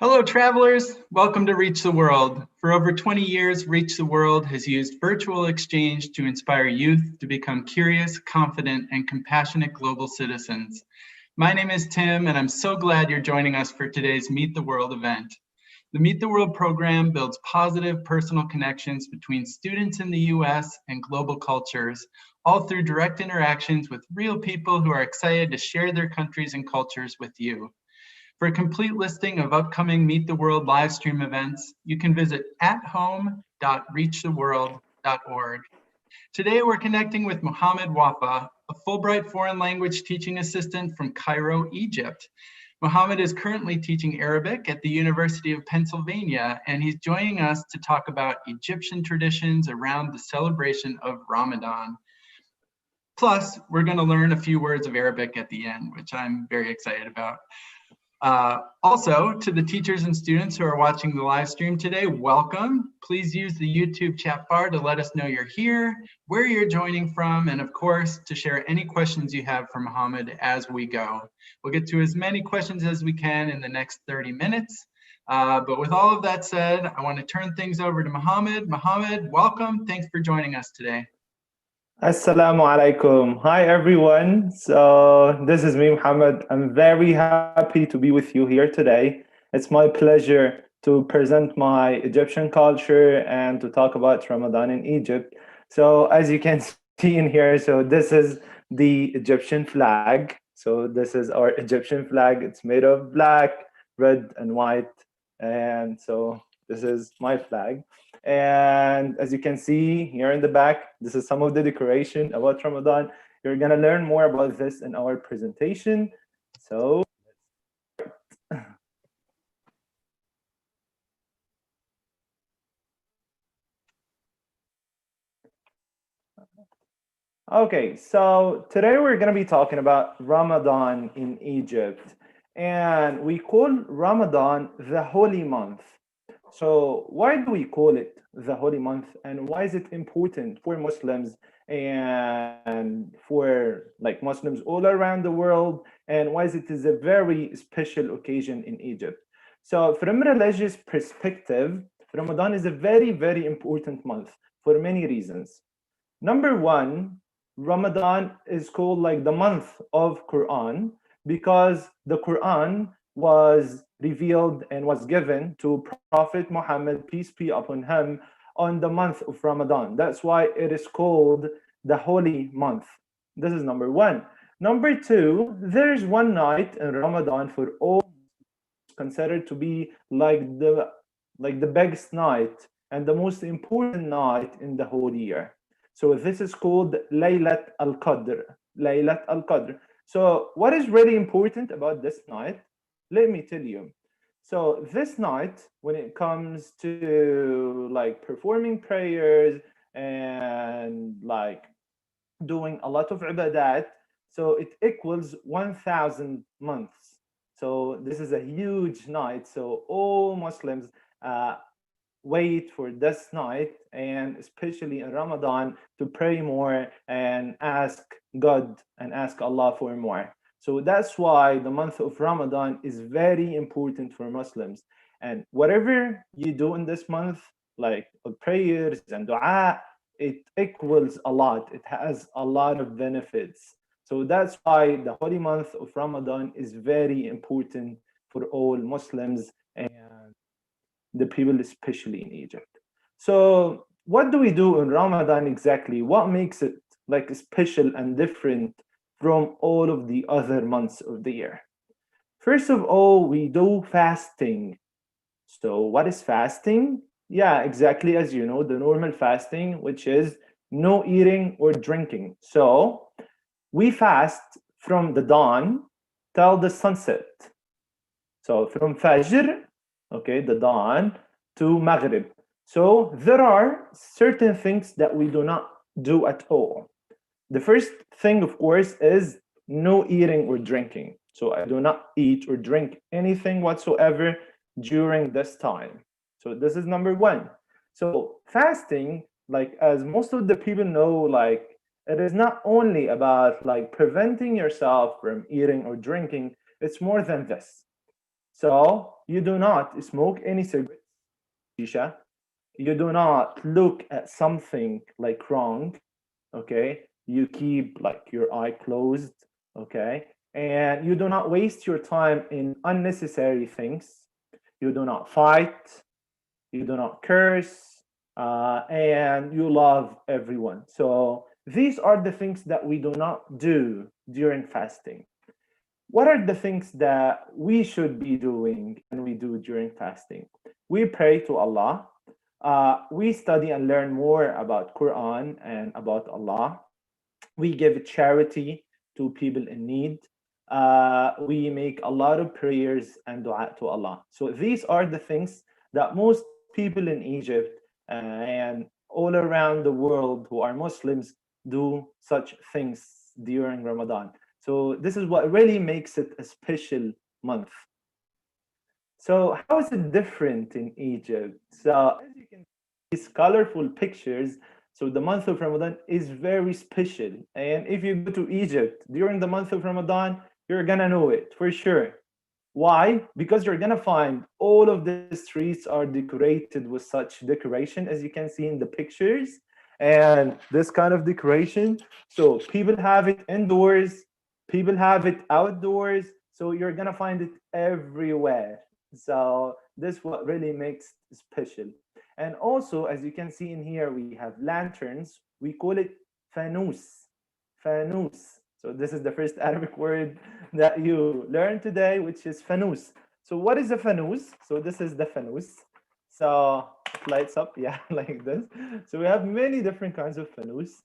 Hello, travelers. Welcome to Reach the World. For over 20 years, Reach the World has used virtual exchange to inspire youth to become curious, confident, and compassionate global citizens. My name is Tim, and I'm so glad you're joining us for today's Meet the World event. The Meet the World program builds positive personal connections between students in the US and global cultures, all through direct interactions with real people who are excited to share their countries and cultures with you. For a complete listing of upcoming Meet the World live stream events, you can visit athome.reachtheworld.org. Today, we're connecting with Muhammed Wafa, a Fulbright foreign language teaching assistant from Cairo, Egypt. Muhammed is currently teaching Arabic at the University of Pennsylvania, and he's joining us to talk about Egyptian traditions around the celebration of Ramadan. Plus, we're going to learn a few words of Arabic at the end, which I'm very excited about. Also, to the teachers and students who are watching the live stream today, welcome. Please use the YouTube chat bar to let us know you're here, where you're joining from, and of course, to share any questions you have for Muhammed as we go. We'll get to as many questions as we can in the next 30 minutes. But with all of that said, I want to turn things over to Muhammed. Muhammed, welcome. Thanks for joining us today. Assalamu alaikum. Hi everyone. So this is me, Muhammad. I'm very happy to be with you here today. It's my pleasure to present my Egyptian culture and to talk about Ramadan in Egypt. So as you can see in here, so this is the Egyptian flag. So this is our Egyptian flag. It's made of black, red, and white. And so this is my flag. And as you can see here in the back, this is some of the decoration about Ramadan. You're going to learn more about this in our presentation. So okay, so today we're going to be talking about Ramadan in Egypt. And we call Ramadan the holy month. So why do we call it the holy month, and why is it important for Muslims and for like Muslims all around the world, and why is a very special occasion in Egypt? So from a religious perspective, Ramadan is a very, very important month for many reasons. Number one, Ramadan is called like the month of Quran because the Quran was revealed and was given to Prophet Muhammad, peace be upon him, on the month of Ramadan. That's why it is called the holy month. This is number one. Number two, there's one night in Ramadan for all considered to be like the biggest night and the most important night in the whole year. So this is called Laylat al-Qadr. Laylat al-Qadr. So what is really important about this night? Let me tell you. So this night, when it comes to like performing prayers and like doing a lot of ibadat, so it equals 1,000 months. So this is a huge night. So all Muslims wait for this night, and especially in Ramadan, to pray more and ask God and ask Allah for more. So that's why the month of Ramadan is very important for Muslims. And whatever you do in this month, like prayers and dua, it equals a lot. It has a lot of benefits. So that's why the holy month of Ramadan is very important for all Muslims and the people, especially in Egypt. So what do we do in Ramadan exactly? What makes it like special and different from all of the other months of the year? First of all, we do fasting. So what is fasting? Yeah, exactly as you know, the normal fasting, which is no eating or drinking. So we fast from the dawn till the sunset. So from Fajr, okay, the dawn, to Maghrib. So there are certain things that we do not do at all. The first thing, of course, is no eating or drinking. So I do not eat or drink anything whatsoever during this time. So this is number one. So fasting, like as most of the people know, like it is not only about like preventing yourself from eating or drinking, it's more than this. So you do not smoke any cigarettes, shisha. You do not look at something like wrong. Okay, you keep like your eye closed. Okay, and you do not waste your time in unnecessary things. You do not fight, you do not curse, and you love everyone. So these are the things that we do not do during fasting. What are the things that we should be doing and we do during fasting? We pray to Allah. We study and learn more about Quran and about Allah. We give charity to people in need. We make a lot of prayers and dua to Allah. So these are the things that most people in Egypt and all around the world who are Muslims do such things during Ramadan. So this is what really makes it a special month. So how is it different in Egypt? So as you can see, these colorful pictures, so the month of Ramadan is very special. And if you go to Egypt during the month of Ramadan, you're gonna know it for sure. Why? Because you're gonna find all of the streets are decorated with such decoration as you can see in the pictures, and this kind of decoration. So people have it indoors, people have it outdoors. So you're gonna find it everywhere. So this what really makes it special. And also, as you can see in here, we have lanterns. We call it fanous. Fanous. So this is the first Arabic word that you learn today, which is fanous. So what is a fanous? So this is the fanous. So it lights up, yeah, like this. So we have many different kinds of fanous.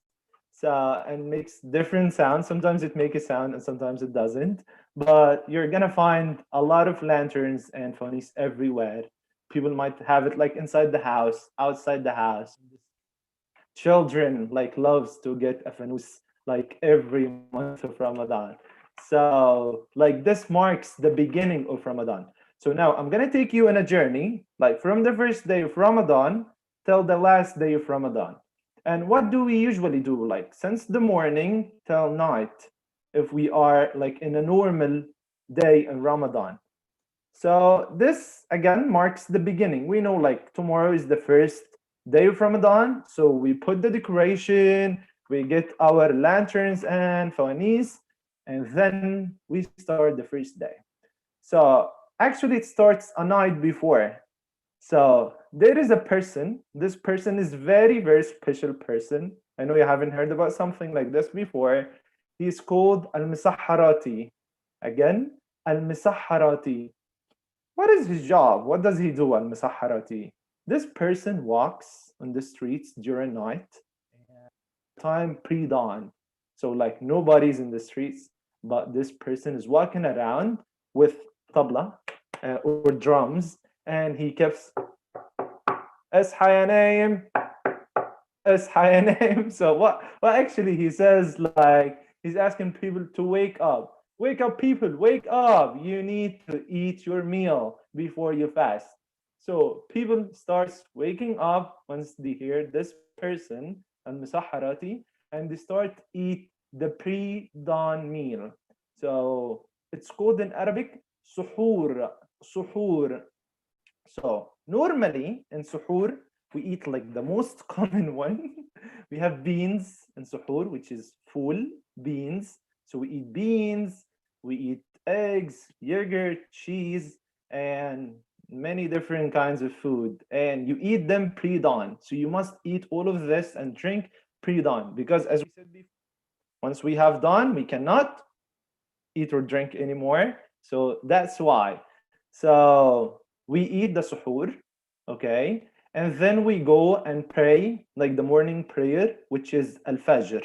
So and makes different sounds. Sometimes it makes a sound and sometimes it doesn't. But you're gonna find a lot of lanterns and fanous everywhere. People might have it like inside the house, outside the house. Children like loves to get a fanous like every month of Ramadan. So like this marks the beginning of Ramadan. So now I'm gonna take you on a journey, like from the first day of Ramadan till the last day of Ramadan. And what do we usually do? Like since the morning till night, if we are like in a normal day in Ramadan. So this again marks the beginning. We know like tomorrow is the first day of Ramadan. So we put the decoration, we get our lanterns and fawanies, and then we start the first day. So actually it starts a night before. So there is a person, this person is very, very special person. I know you haven't heard about something like this before. He's called al-Misahharati. Again, al-Misahharati. What is his job? What does he do, al-Misahharati? This person walks on the streets during night, time pre-dawn. So like nobody's in the streets, but this person is walking around with tabla or drums, and he keeps اصحى يا نايم اصحى يا نايم. So what actually he says, like he's asking people to wake up. Wake up, people, wake up. You need to eat your meal before you fast. So people starts waking up once they hear this person, al-Musahharati, and they start eat the pre-dawn meal. So it's called in Arabic suhoor. Suhoor. So normally in suhoor, we eat like the most common one. We have beans in suhoor, which is full beans. So we eat beans, we eat eggs, yogurt, cheese, and many different kinds of food. And you eat them pre-dawn. So you must eat all of this and drink pre-dawn. Because as we said before, once we have dawn, we cannot eat or drink anymore. So that's why. So we eat the suhoor, okay? And then we go and pray, like the morning prayer, which is al-Fajr.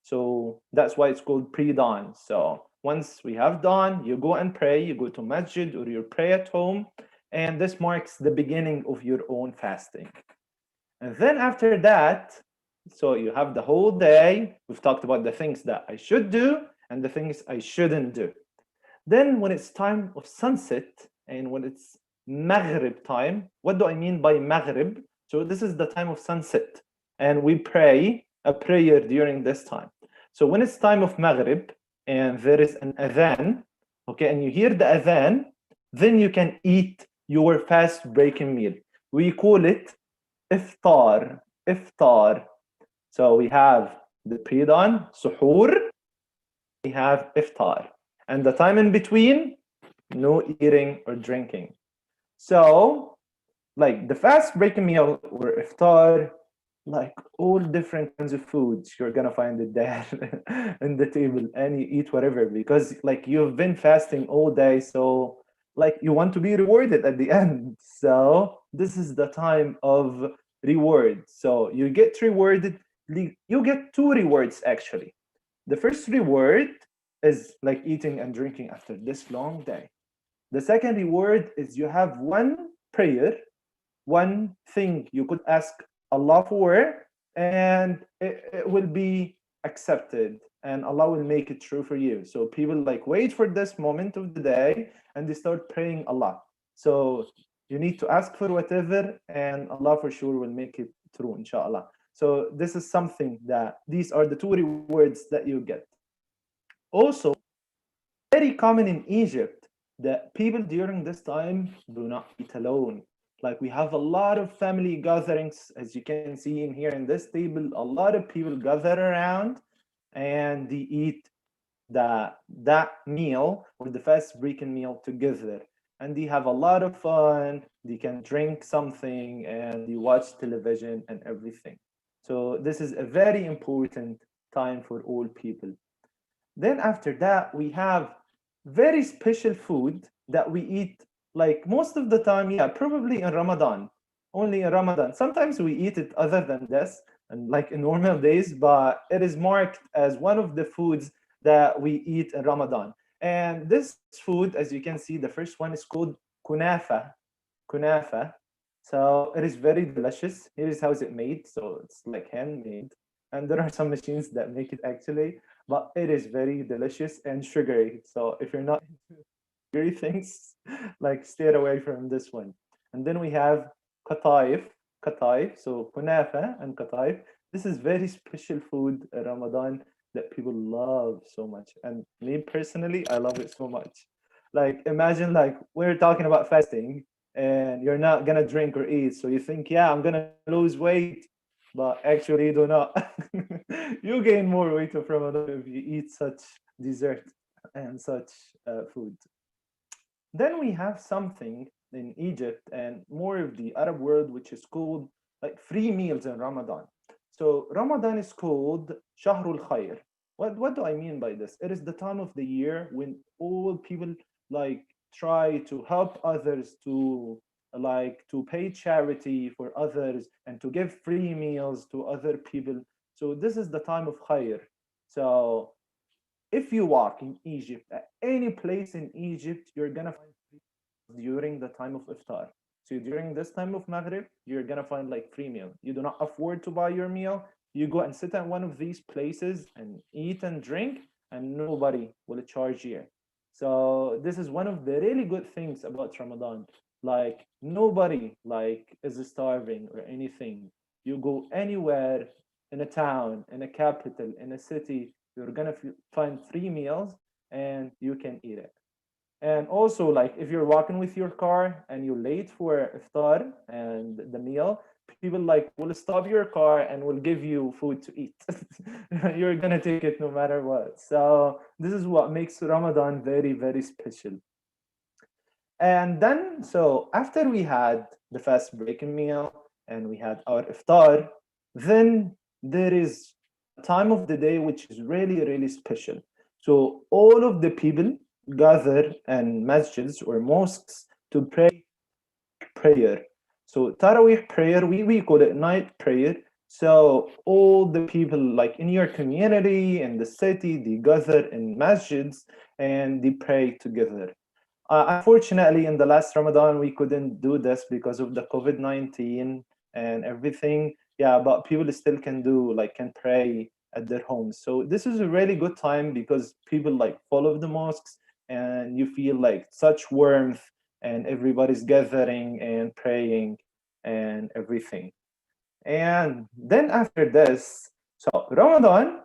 So that's why it's called pre-dawn. So once we have dawn, you go and pray, you go to masjid or you pray at home, and this marks the beginning of your own fasting. And then after that, so you have the whole day. We've talked about the things that I should do and the things I shouldn't do. Then when it's time of sunset and when it's Maghrib time, what do I mean by Maghrib? So this is the time of sunset, and we pray a prayer during this time. So when it's time of Maghrib and there is an adhan, okay, and you hear the adhan, then you can eat your fast breaking meal. We call it iftar. Iftar. So we have the pre-dawn, suhoor, we have iftar. And the time in between, no eating or drinking. So, like the fast breaking meal or iftar, like all different kinds of foods, you're gonna find it there in the table, and you eat whatever because like you've been fasting all day, so like you want to be rewarded at the end. So this is the time of reward. So you get rewarded. You get two rewards actually. The first reward is like eating and drinking after this long day. The second reward is you have one prayer, one thing you could ask Allah for, and it will be accepted, and Allah will make it true for you. So people like wait for this moment of the day and they start praying Allah. So you need to ask for whatever, and Allah for sure will make it true, inshallah. So this is something that these are the two rewards that you get. Also, very common in Egypt that people during this time do not eat alone. Like we have a lot of family gatherings, as you can see in here in this table, a lot of people gather around and they eat that meal or the fast breaking meal together. And they have a lot of fun, they can drink something and they watch television and everything. So this is a very important time for all people. Then after that, we have very special food that we eat like most of the time, yeah, probably in Ramadan, only in Ramadan. Sometimes we eat it other than this and like in normal days, but it is marked as one of the foods that we eat in Ramadan. And this food, as you can see, the first one is called kunafa. Kunafa. So it is very delicious. Here is how is it made. So it's like handmade. And there are some machines that make it actually, but it is very delicious and sugary. So if you're not into sugary things, like stay away from this one. And then we have qataif, qataif. So kunafa and qataif. This is very special food in Ramadan that people love so much. And me personally, I love it so much. Like imagine like we're talking about fasting and you're not gonna drink or eat. So you think, yeah, I'm gonna lose weight, but actually you do not. You gain more weight of Ramadan if you eat such dessert and such food. Then we have something in Egypt and more of the Arab world, which is called like free meals in Ramadan. So Ramadan is called Shahrul Khair. What do I mean by this? It is the time of the year when all people like try to help others to like to pay charity for others and to give free meals to other people. So this is the time of Khair. So if you walk in Egypt at any place in Egypt, you're gonna find during the time of iftar. So during this time of Maghrib, you're gonna find like free meal. You do not afford to buy your meal. You go and sit at one of these places and eat and drink, and nobody will charge you. So this is one of the really good things about Ramadan. Like nobody like is starving or anything. You go anywhere in a town, in a capital, in a city, you're gonna find free meals and you can eat it. And also, like if you're walking with your car and you're late for iftar and the meal, people like will stop your car and will give you food to eat. You're gonna take it no matter what. So this is what makes Ramadan very, very special. And then, so after we had the fast breaking meal and we had our iftar, then there is a time of the day which is really, really special. So all of the people gather in masjids or mosques to pray prayer. So Taraweeh prayer, we call it night prayer. So all the people like in your community in the city, they gather in masjids and they pray together. Unfortunately, in the last Ramadan, we couldn't do this because of the COVID-19 and everything. Yeah, but people still can do like can pray at their homes. So this is a really good time because people like follow the mosques and you feel like such warmth and everybody's gathering and praying and everything. And then after this, so Ramadan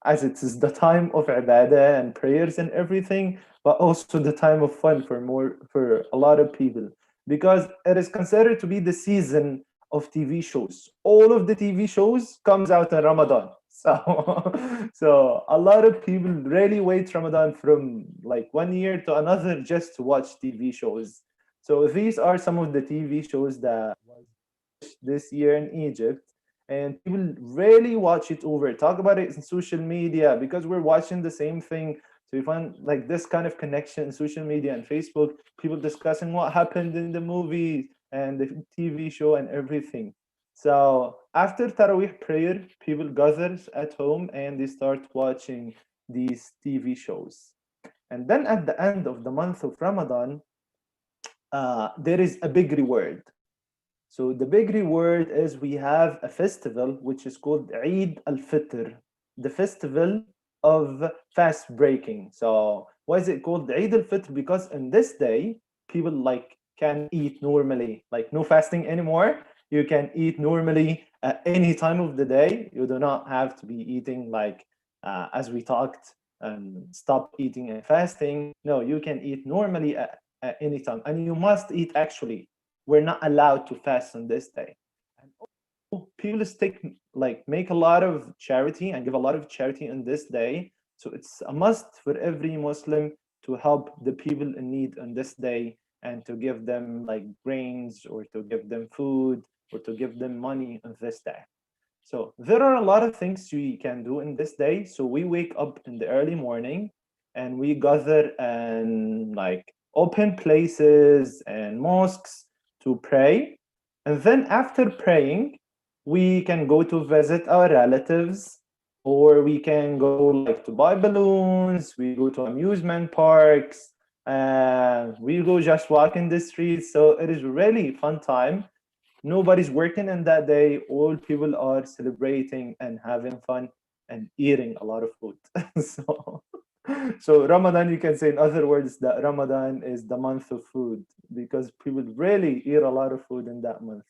as it is the time of ibadah and prayers and everything, but also the time of fun for a lot of people, because it is considered to be the season of TV shows. All of the TV shows comes out in Ramadan. So so a lot of people really wait Ramadan from like 1 year to another just to watch TV shows. So these are some of the TV shows that this year in Egypt, and people really watch it over, talk about it in social media because we're watching the same thing. So you find like this kind of connection in social media and Facebook, people discussing what happened in the movie and the TV show and everything. So after Taraweeh prayer, people gather at home and they start watching these TV shows. And then at the end of the month of Ramadan, there is a big reward. So the big reward is we have a festival which is called Eid al-Fitr, the festival of fast breaking. So why is it called Eid al-Fitr? Because in this day, people like can eat normally, like no fasting anymore. You can eat normally at any time of the day. You do not have to be eating like as we talked, stop eating and fasting. No, you can eat normally at any time, and you must eat actually. We're not allowed to fast on this day. And people stick like make a lot of charity and give a lot of charity on this day. So it's a must for every Muslim to help the people in need on this day and to give them like grains or to give them food or to give them money on this day. So there are a lot of things we can do in this day. So we wake up in the early morning and we gather and like open places and mosques to pray. And then after praying, we can go to visit our relatives, or we can go like to buy balloons, we go to amusement parks, and we go just walk in the streets. So it is really fun time. Nobody's working in that day. All people are celebrating and having fun and eating a lot of food. so, so Ramadan, you can say in other words that Ramadan is the month of food because people really eat a lot of food in that month.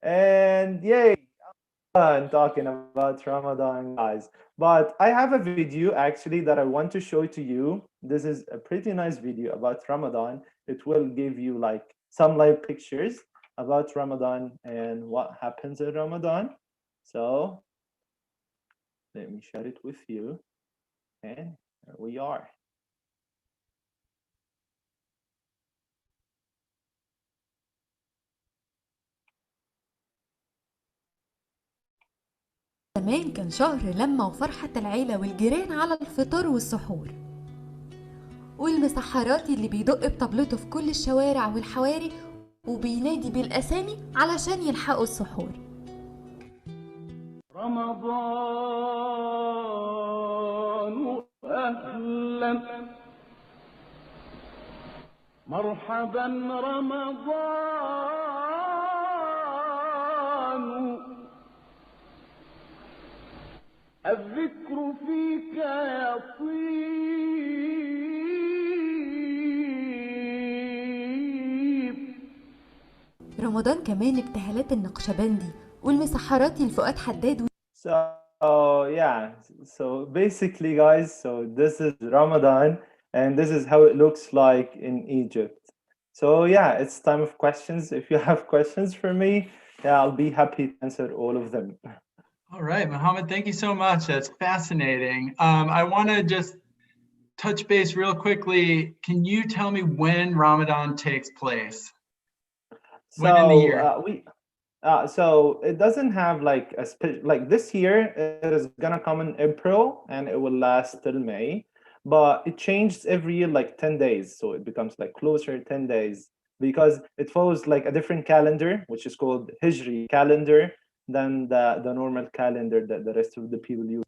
And yay, I'm talking about Ramadan, guys. But I have a video actually that I want to show to you. This is a pretty nice video about Ramadan. It will give you like some live pictures about Ramadan and what happens in Ramadan. So let me share it with you. And here we are. زمان كان شهر لمة وفرحة العيلة والجيران على الفطار والسحور، والمسحراتي اللي بيدق بطبلته في كل الشوارع والحواري وبينادي بالأسامي علشان يلحقوا السحور. رمضان أهلا مرحبا رمضان الذكر فيك يطيب. رمضان كمان ابتهالات النقشبندي والمسحراتي لفؤاد حداد. So yeah, so basically guys, so this is Ramadan and this is how it looks like in Egypt. So yeah, it's time of questions. If you have questions for me, yeah, I'll be happy to answer all of them. All right, Muhammad, thank you so much. That's fascinating. I want to just touch base real quickly. Can you tell me when Ramadan takes place? When in the year? So it doesn't have like like this year it is gonna come in April and it will last till May, but it changes every year like 10 days. So it becomes like closer 10 days because it follows like a different calendar, which is called Hijri calendar than the normal calendar that the rest of the people use.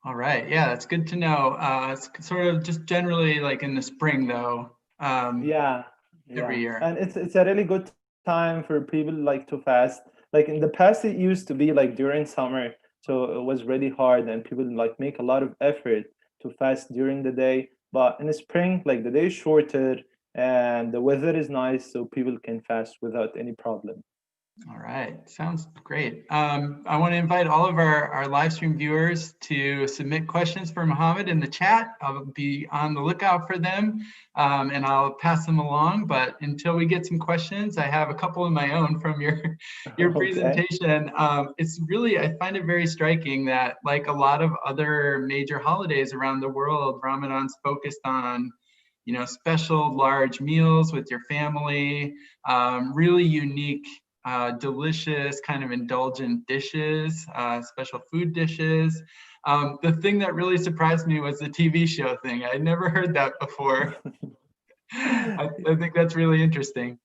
All right, yeah, that's good to know. It's sort of just generally like in the spring though. Yeah, every year. and it's a really good time for people like to fast. Like in the past, it used to be like during summer, so it was really hard, and people like make a lot of effort to fast during the day. But in the spring, like the day is shorter and the weather is nice, so people can fast without any problem. All right, sounds great. I want to invite all of our live stream viewers to submit questions for Muhammad in the chat. I'll be on the lookout for them, and I'll pass them along. But until we get some questions, I have a couple of my own from your Okay. presentation. It's really, I find it very striking that, like a lot of other major holidays around the world, Ramadan's focused on, special large meals with your family, really unique, delicious kind of indulgent dishes, special food dishes. The thing that really surprised me was the TV show thing. I'd never heard that before. I think that's really interesting.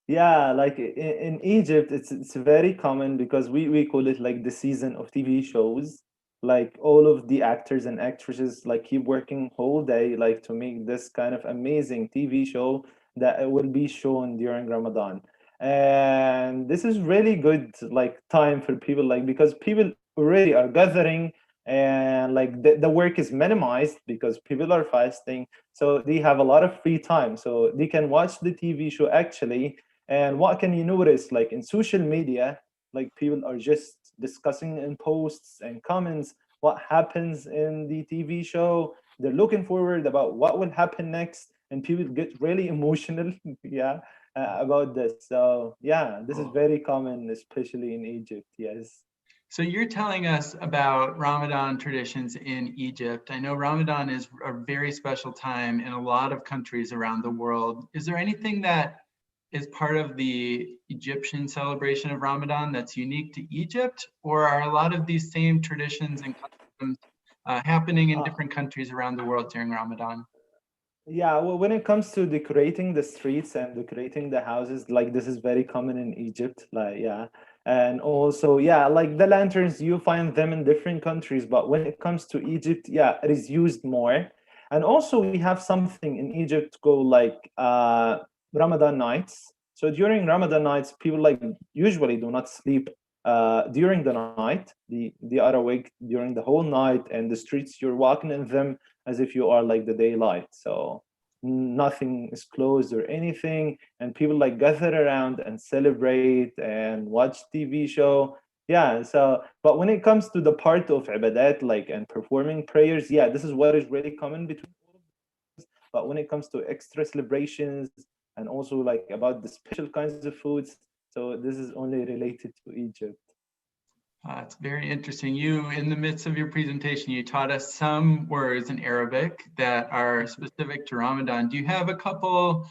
Yeah, like in Egypt, it's very common because we call it like the season of TV shows. Like all of the actors and actresses like keep working whole day like to make this kind of amazing TV show that will be shown during Ramadan. And this is really good like time for people like because people already are gathering and like the work is minimized because people are fasting. So they have a lot of free time. So they can watch the TV show actually. And what can you notice? Like in social media, like people are just discussing in posts and comments what happens in the TV show. They're looking forward about what will happen next, and people get really emotional, yeah, about this. So yeah, this is very common, especially in Egypt. Yes. So you're telling us about Ramadan traditions in Egypt. I know Ramadan is a very special time in a lot of countries around the world. Is there anything that is part of the Egyptian celebration of Ramadan that's unique to Egypt, or are a lot of these same traditions and customs happening in Uh, different countries around the world during Ramadan? Yeah, well, when it comes to decorating the streets and decorating the houses, like this is very common in Egypt, like yeah. And also, yeah, like the lanterns, you find them in different countries, but when it comes to Egypt, yeah, it is used more. And also we have something in Egypt called like Ramadan nights. So during Ramadan nights, people like usually do not sleep during the night. They are awake during the whole night, and the streets you're walking in them as if you are like the daylight. So nothing is closed or anything, and people like gather around and celebrate and watch TV show. Yeah. So, but when it comes to the part of ibadat, like and performing prayers, yeah, this is what is really common between all of us. But when it comes to extra celebrations and also like about the special kinds of foods, so this is only related to Egypt. It's very interesting. You, in the midst of your presentation, you taught us some words in Arabic that are specific to Ramadan. Do you have a couple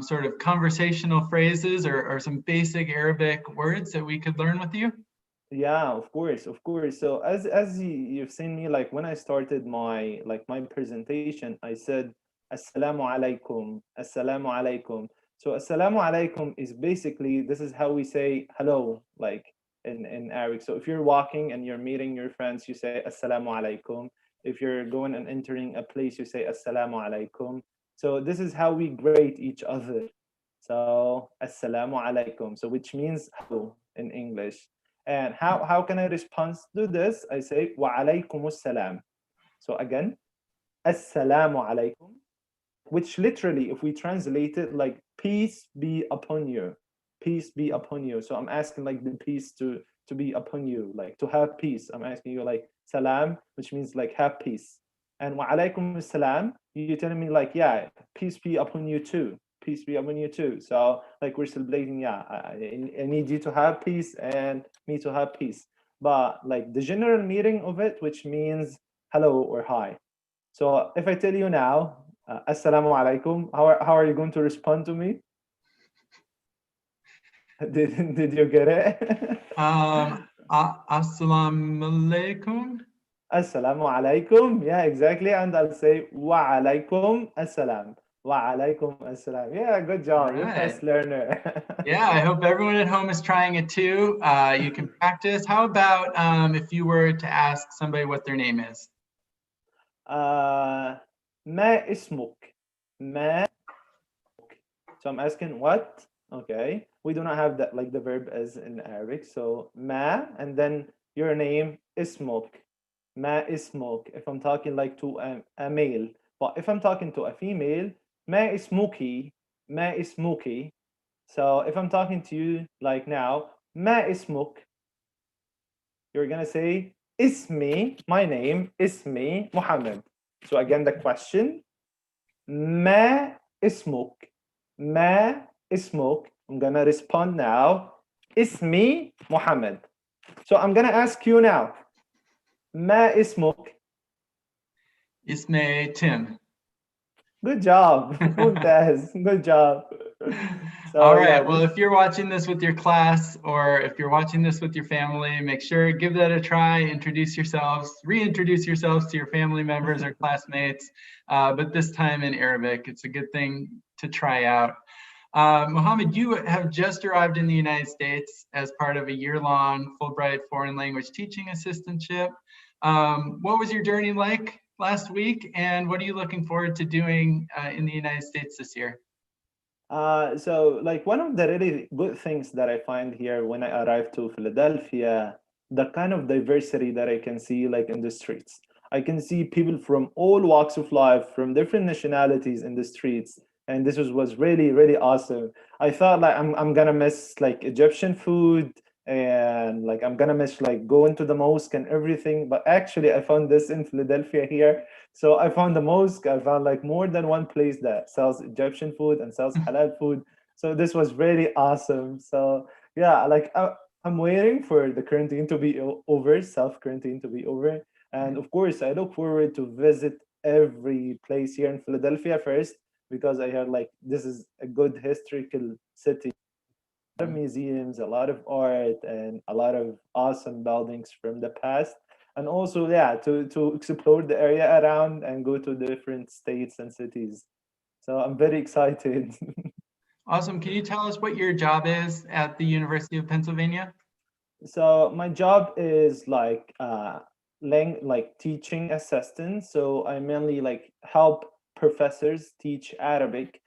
sort of conversational phrases or some basic Arabic words that we could learn with you? Yeah, of course, of course. So you've seen me like when I started my presentation, I said Assalamu alaikum, Assalamu alaikum. So Assalamu alaikum is basically this is how we say hello, like in Arabic. So if you're walking and you're meeting your friends, you say Assalamu alaikum. If you're going and entering a place, you say Assalamu alaikum. So this is how we greet each other. So Assalamu alaikum. So which means hello in English. And how can I respond to this? I say wa alaykum assalam. So again, assalamu alaykum, which literally, if we translate it, like peace be upon you, peace be upon you. So I'm asking like the peace to be upon you, like to have peace. I'm asking you like salam, which means like have peace. And wa alaykum assalam, you're telling me like yeah, peace be upon you too. Peace be upon you too. So like we're celebrating, yeah, I need you to have peace and me to have peace. But like the general meaning of it, which means hello or hi. So if I tell you now, Assalamu alaikum, how are you going to respond to me? Did you get it? Assalamu alaikum. Assalamu alaikum. Yeah, exactly. And I'll say wa alaikum assalam. Wa alaikum assalam. Yeah, good job. You're a Right. fast learner. Yeah, I hope everyone at home is trying it too. You can practice. How about if you were to ask somebody what their name is? ما اسمك? ما. So I'm asking what? Okay. We do not have that like the verb as in Arabic. So ma and then your name ismuk. Ma ismuk. If I'm talking like to a male. But if I'm talking to a female, ma ismuki. Ma ismuki. So if I'm talking to you like now, ما اسمك, you're gonna say اسمي, my name, اسمي Muhammad. So again, the question, ما اسمك, ما اسمك. I'm gonna respond now, اسمي Muhammad. So I'm gonna ask you now, ما اسمك? Isme Tim. Good job. ممتاز. Good job. So All right, yeah, well, if you're watching this with your class or if you're watching this with your family, make sure give that a try, introduce yourselves, reintroduce yourselves to your family members or classmates, but this time in Arabic. It's a good thing to try out. Muhammad, you have just arrived in the United States as part of a year-long Fulbright foreign language teaching assistantship. What was your journey like last week, and what are you looking forward to doing in the United States this year? so like one of the really good things that I find here when I arrived to Philadelphia, the kind of diversity that I can see like in the streets. I can see people from all walks of life, from different nationalities in the streets, and this was really really awesome. I thought like I'm gonna miss like Egyptian food and like I'm gonna miss like going to the mosque and everything, but actually I found this in Philadelphia here. So I found the mosque. I found like more than one place that sells Egyptian food and sells halal food. So this was really awesome. So yeah, like I'm waiting for the quarantine to be over, self quarantine to be over, and of course I look forward to visit every place here in Philadelphia first because I heard like this is a good historical city, of museums, a lot of art, and a lot of awesome buildings from the past. And also, yeah, to explore the area around and go to different states and cities. So I'm very excited. Awesome. Can you tell us what your job is at the University of Pennsylvania? So my job is like like teaching assistant. So I mainly like help professors teach Arabic,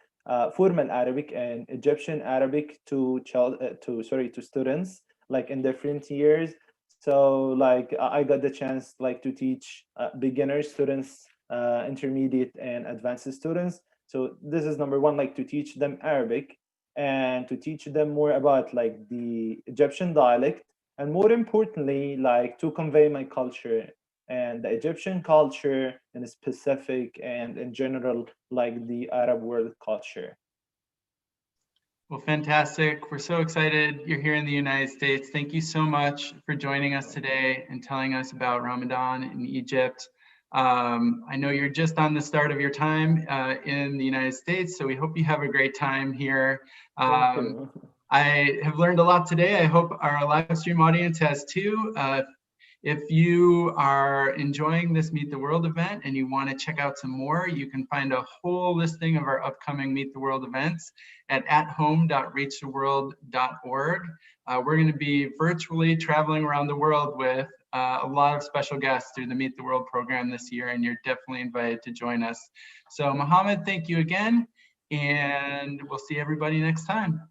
formal Arabic and Egyptian Arabic to to students like in different years. So like I got the chance like to teach beginner students, intermediate and advanced students. So this is number one, like to teach them Arabic and to teach them more about like the Egyptian dialect, and more importantly like to convey my culture and the Egyptian culture in specific and in general like the Arab world culture. Well, fantastic. We're so excited you're here in the United States. Thank you so much for joining us today and telling us about Ramadan in Egypt. I know you're just on the start of your time in the United States, so we hope you have a great time here. Thank you. I have learned a lot today. I hope our live stream audience has too. If you are enjoying this Meet the World event and you want to check out some more, you can find a whole listing of our upcoming Meet the World events at athome.reachtheworld.org. We're going to be virtually traveling around the world with a lot of special guests through the Meet the World program this year, and you're definitely invited to join us. So Muhammad, thank you again, and we'll see everybody next time.